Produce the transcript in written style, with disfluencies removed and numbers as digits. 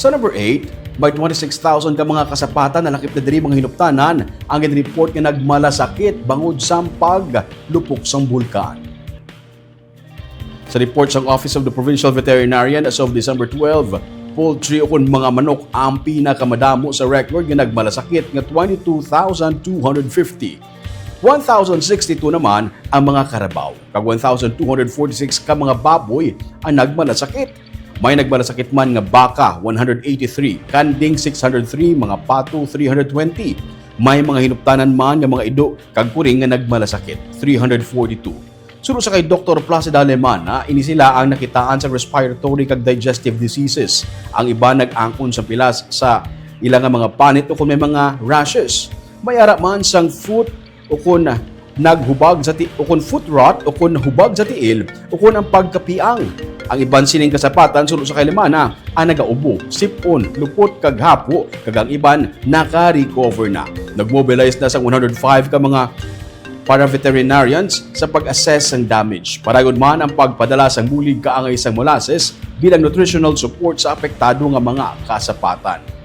Sa number 8, may 26,000 ka mga kasapatan na lakip na diri mga hinuptanan ang report nga nagmalasakit bangud sa paglupok sang bulkan. Sa report ng Office of the Provincial Veterinarian as of December 12, poultry o kun mga manok ang pinakamadamo sa record nga nagmalasakit nga 22,250. 1,062 naman ang mga karabaw, kag 1,246 ka mga baboy ang nagmalasakit. May nagmalasakit man nga baka 183, kanding 603, mga pato 320. May mga hinuptanan man nga mga ido kag kuring nga nagmalasakit 342. Suro sa kay Dr. Placida Alemana, ini sila ang nakitaan sa respiratory kag digestive diseases. Ang iba nag-angkon sa pilas sa ilang mga panit o kung may mga rashes. May ara man sang foot o kung naghubag sa o kung foot rot o kung hubag sa tiil o kung ang pagkapiang. Ang iban sining kasapatan suro sa kay Alemana ang nagaubo, sipon, lupot kag hapo kag ang iban naka-recover na. Nagmobilize na sa 105 ka mga para veterinarians sa pag-assess ng damage. Paragod man ang pagpadala sa bulig kaangay sang molasses bilang nutritional support sa apektado nga mga kasapatan.